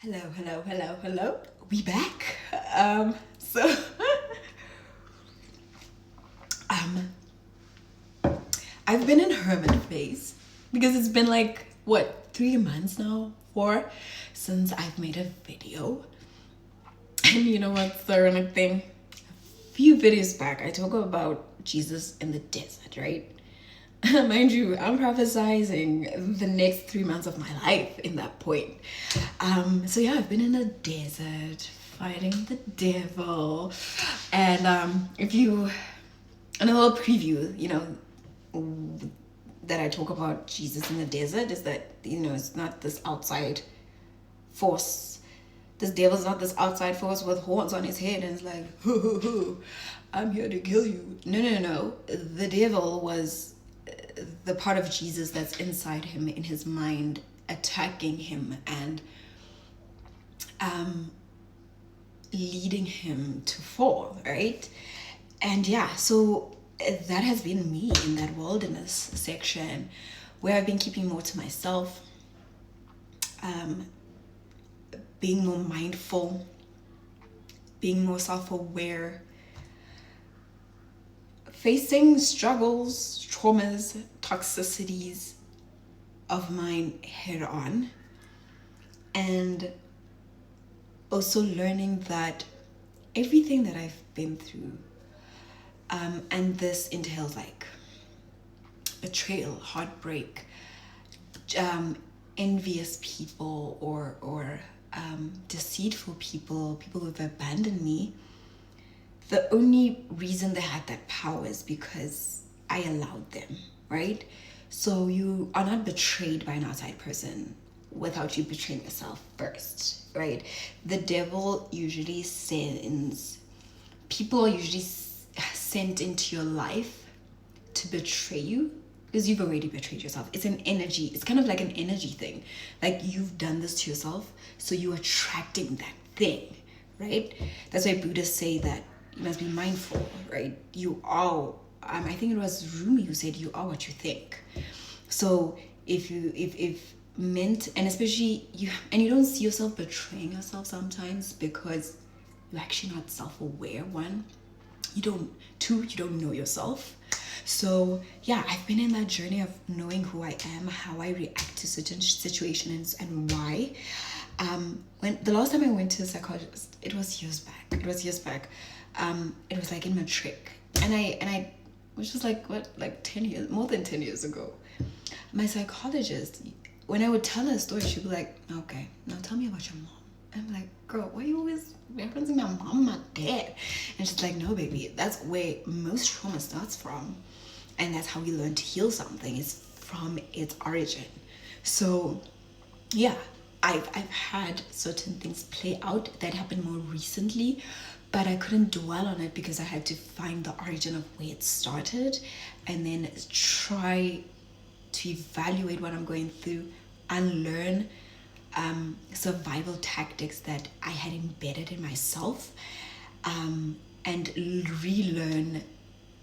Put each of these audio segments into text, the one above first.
Hello, hello, hello, hello. We back. So um I've been in hermit phase because it's been like what, 3 months now, 4 since I've made a video. And you know what's the ironic thing? A few videos back I talk about Jesus in the desert, right? Mind you, I'm prophesizing the next 3 months of my life in that point. So yeah, I've been in the desert fighting the devil, and if you, in a little preview, that I talk about Jesus in the desert is that it's not this outside force. This devil's not this outside force with horns on his head and it's like, hoo, hoo, hoo, I'm here to kill you. No, no, no. The devil was the part of Jesus that's inside him, in his mind, attacking him and leading him to fall, right? And yeah, so that has been me in that wilderness section where I've been keeping more to myself, being more mindful, being more self-aware, facing struggles, traumas, toxicities of mine head on, and also learning that everything that I've been through, and this entails like betrayal, heartbreak, envious people, or deceitful people who've abandoned me. The only reason they had that power is because I allowed them, right? So you are not betrayed by an outside person without you betraying yourself first, right? The devil usually sends, people are usually sent into your life to betray you because you've already betrayed yourself. It's an energy, it's kind of like an energy thing. Like you've done this to yourself, so you're attracting that thing, right? That's why Buddhists say that you must be mindful, right? You are, I think it was Rumi who said you are what you think. So if meant, and especially you don't see yourself betraying yourself sometimes because you're actually not self-aware. One, you don't know yourself. So yeah, I've been in that journey of knowing who I am, how I react to certain situations, and why. When the last time I went to a psychologist, it was years back. It was like in matric, and I which was like what, like 10 years, more than 10 years ago. My psychologist, when I would tell her a story, she'd be like, okay, now tell me about your mom. I'm like, girl, why are you always referencing my mom, my dad? And she's like, no, baby, that's where most trauma starts from. And that's how we learn to heal something, is from its origin. So yeah, I've had certain things play out that happened more recently, but I couldn't dwell on it because I had to find the origin of where it started and then try to evaluate what I'm going through, unlearn survival tactics that I had embedded in myself, and relearn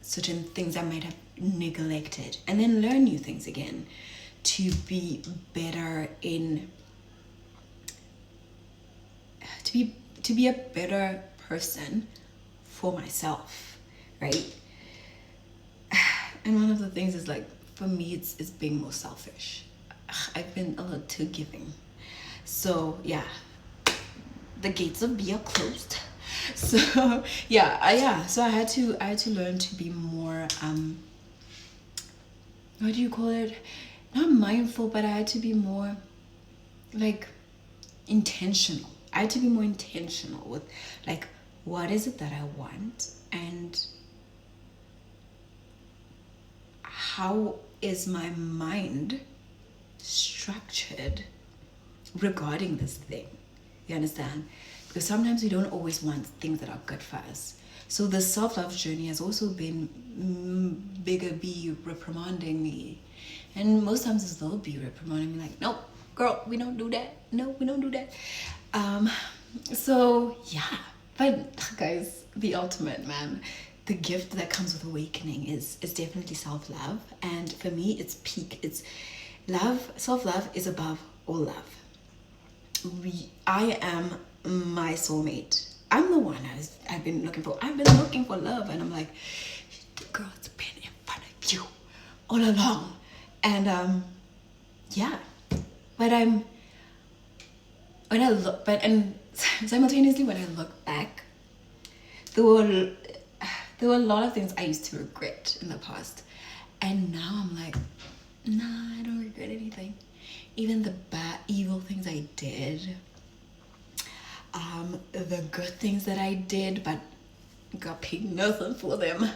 certain things I might have neglected, and then learn new things again to be better in, to be a better person for myself, right? And one of the things is like, for me, it's being more selfish. I've been a little too giving. So yeah, the gates of beer closed. So yeah, so I had to learn to be more what do you call it? Not mindful, but I had to be more like intentional. I had to be more intentional with like, what is it that I want, and how is my mind structured regarding this thing. You understand? Because sometimes we don't always want things that are good for us. So the self-love journey has also been bigger B reprimanding me. And most times it's they'll be reprimanding me like, nope, girl, we don't do that. No, we don't do that. So yeah, but guys, the ultimate, man, the gift that comes with awakening is definitely self-love. And for me, it's peak. It's love. Self-love is above all love. I am my soulmate. I'm the one I've been looking for. I've been looking for love, and I'm like, the girl's been in front of you all along. And yeah, but simultaneously when I look back, there were a lot of things I used to regret in the past, and now I'm like, nah, I don't regret anything. Even the bad, evil things I did, the good things that I did, but got paid nothing for them.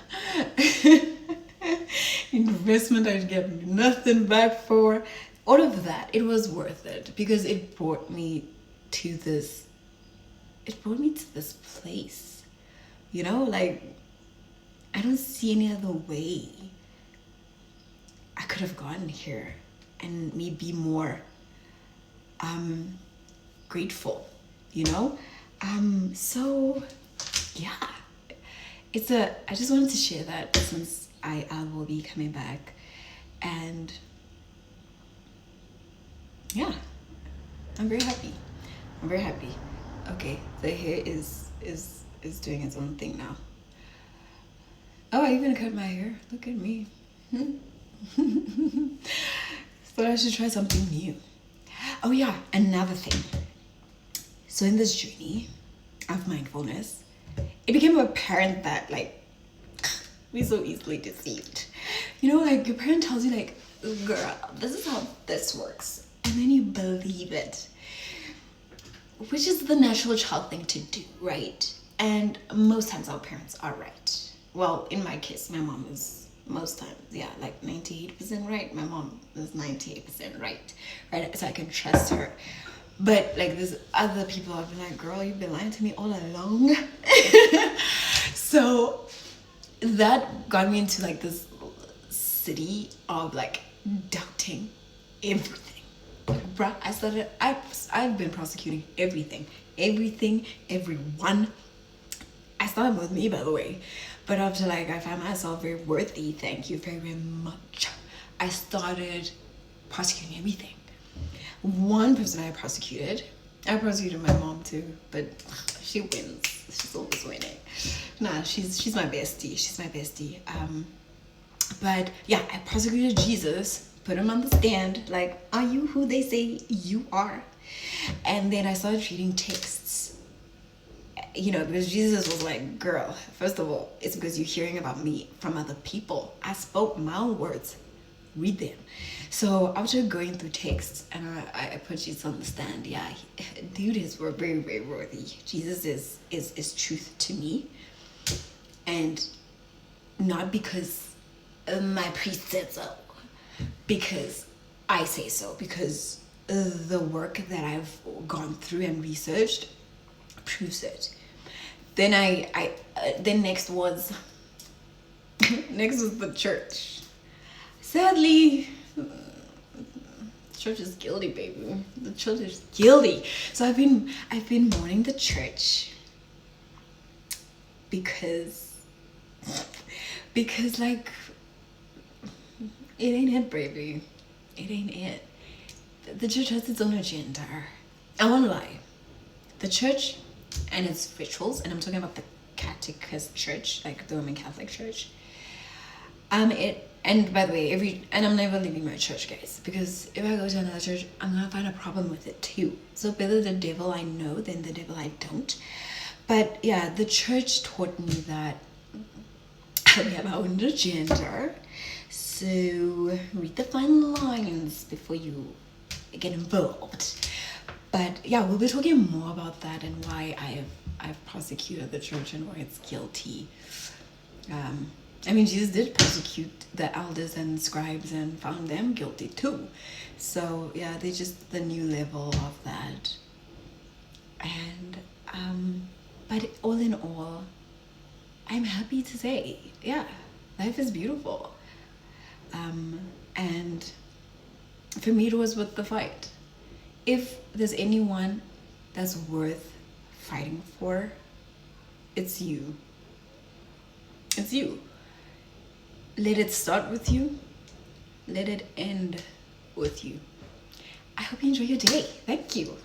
Investment I get nothing back for. All of that, it was worth it because it brought me to this. It brought me to this place, you know. Like, I don't see any other way I could have gotten here and me be more grateful, you know. So yeah, I just wanted to share that since I will be coming back, and yeah, I'm very happy. Okay, the hair is doing its own thing now. Oh, I even cut my hair. Look at me. Thought I should try something new. Oh yeah, another thing. So in this journey of mindfulness, it became apparent that, like, we're so easily deceived. You know, like, your parent tells you, like, girl, this is how this works, and then you believe it, which is the natural child thing to do, right? And most times our parents are right. Well, in my case, my mom is most times, yeah, like 98% right. My mom is 98% right? So I can trust her. But like, there's other people I've been like, girl, you've been lying to me all along. So that got me into like this city of like doubting everything. Like, bruh, I've been prosecuting everything, everyone. I started with me, by the way. But after, like, I found myself very worthy, thank you very, very much, I started prosecuting everything. One person I prosecuted my mom too, but she wins. She's always winning. Nah, she's my bestie. But yeah, I prosecuted Jesus, put him on the stand, like, are you who they say you are? And then I started reading texts. You know, because Jesus was like, girl, first of all, it's because you're hearing about me from other people. I spoke my own words. Read them. So after going through texts, and I put Jesus on the stand, yeah, dude is very, very worthy. Jesus is truth to me. And not because my priest said so, because I say so, because the work that I've gone through and researched proves it. Then then next was the church. Sadly, the church is guilty, baby. The church is guilty. So I've been mourning the church because like, it ain't it, baby. It ain't it. The church has its own agenda. I won't lie. The church and its rituals, and I'm talking about the Catechist Church, like the Roman Catholic Church. And by the way, I'm never leaving my church, guys, because if I go to another church, I'm gonna find a problem with it too. So better the devil I know than the devil I don't. But yeah, the church taught me that we have our own agenda. So read the fine lines before you get involved. But yeah, we'll be talking more about that and why I've prosecuted the church and why it's guilty. I mean, Jesus did prosecute the elders and scribes and found them guilty too. So yeah, they're just the new level of that. And but all in all, I'm happy to say, yeah, life is beautiful. And for me, it was worth the fight. If there's anyone that's worth fighting for, it's you. It's you. Let it start with you. Let it end with you. I hope you enjoy your day. Thank you.